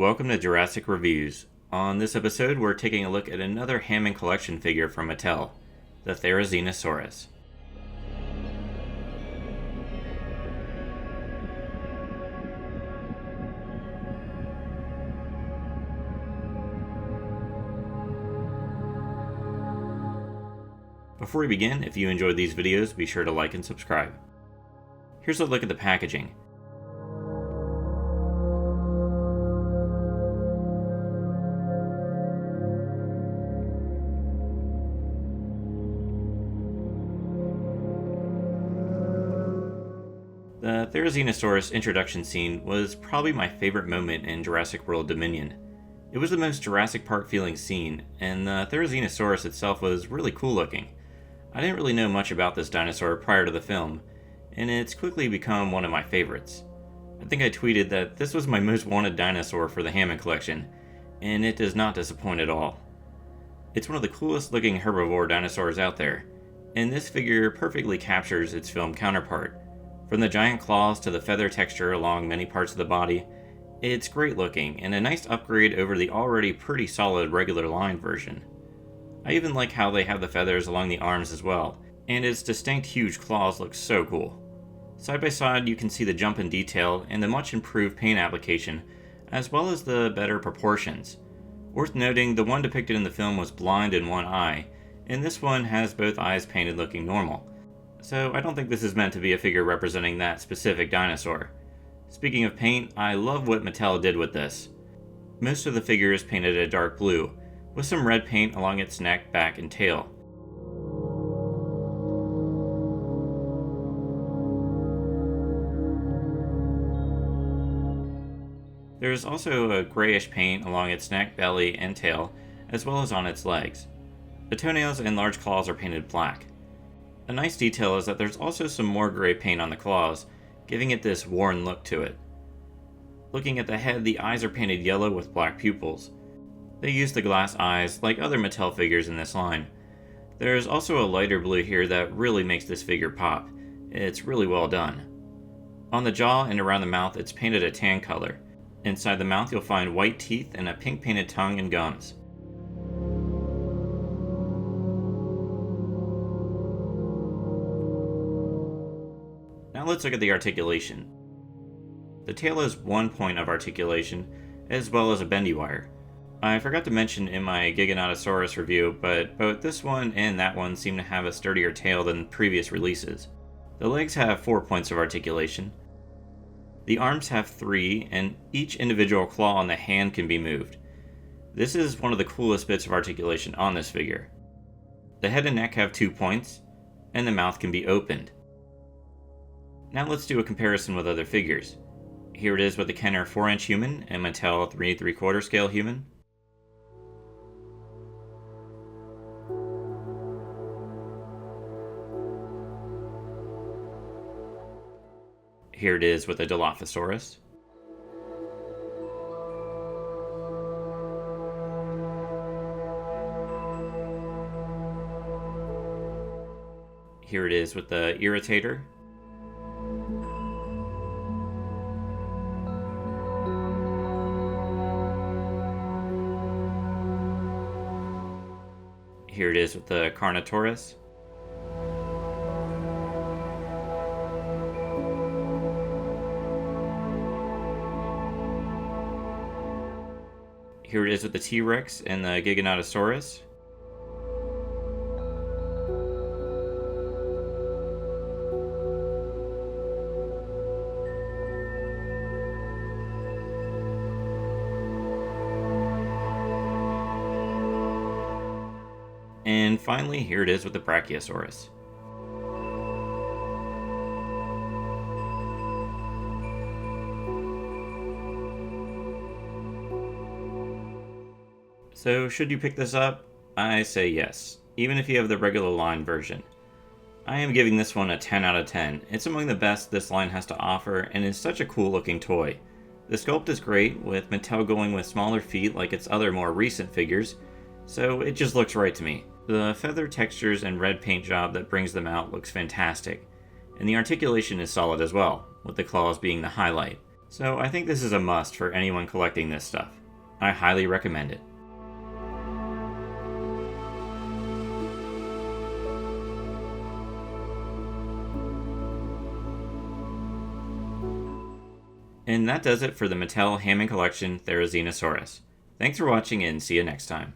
Welcome to Jurassic Reviews. On this episode, we're taking a look at another Hammond collection figure from Mattel, the Therizinosaurus. Before we begin, if you enjoyed these videos, be sure to like and subscribe. Here's a look at the packaging. The Therizinosaurus introduction scene was probably my favorite moment in Jurassic World Dominion. It was the most Jurassic Park feeling scene, and the Therizinosaurus itself was really cool looking. I didn't really know much about this dinosaur prior to the film, and it's quickly become one of my favorites. I think I tweeted that this was my most wanted dinosaur for the Hammond collection, and it does not disappoint at all. It's one of the coolest looking herbivore dinosaurs out there, and this figure perfectly captures its film counterpart. From the giant claws to the feather texture along many parts of the body, it's great looking and a nice upgrade over the already pretty solid regular line version. I even like how they have the feathers along the arms as well, and its distinct huge claws look so cool. Side by side you can see the jump in detail and the much improved paint application, as well as the better proportions. Worth noting, the one depicted in the film was blind in one eye, and this one has both eyes painted looking normal. So I don't think this is meant to be a figure representing that specific dinosaur. Speaking of paint, I love what Mattel did with this. Most of the figure is painted a dark blue, with some red paint along its neck, back, and tail. There is also a grayish paint along its neck, belly, and tail, as well as on its legs. The toenails and large claws are painted black. A nice detail is that there's also some more gray paint on the claws, giving it this worn look to it. Looking at the head, the eyes are painted yellow with black pupils. They use the glass eyes like other Mattel figures in this line. There's also a lighter blue here that really makes this figure pop. It's really well done. On the jaw and around the mouth it's painted a tan color. Inside the mouth you'll find white teeth and a pink painted tongue and gums. Now let's look at the articulation. The tail has one point of articulation, as well as a bendy wire. I forgot to mention in my Giganotosaurus review, but both this one and that one seem to have a sturdier tail than previous releases. The legs have 4 points of articulation. The arms have 3, and each individual claw on the hand can be moved. This is one of the coolest bits of articulation on this figure. The head and neck have 2 points, and the mouth can be opened. Now let's do a comparison with other figures. Here it is with the Kenner 4-inch human and Mattel 3 3/4 scale human. Here it is with the Dilophosaurus. Here it is with the Irritator. Here it is with the Carnotaurus. Here it is with the T-Rex and the Giganotosaurus. And finally, here it is with the Brachiosaurus. So, should you pick this up? I say yes, even if you have the regular line version. I am giving this one a 10 out of 10. It's among the best this line has to offer, and is such a cool looking toy. The sculpt is great, with Mattel going with smaller feet like its other more recent figures, so it just looks right to me. The feather textures and red paint job that brings them out looks fantastic, and the articulation is solid as well, with the claws being the highlight. So I think this is a must for anyone collecting this stuff. I highly recommend it. And that does it for the Mattel Hammond Collection Therizinosaurus. Thanks for watching and see you next time.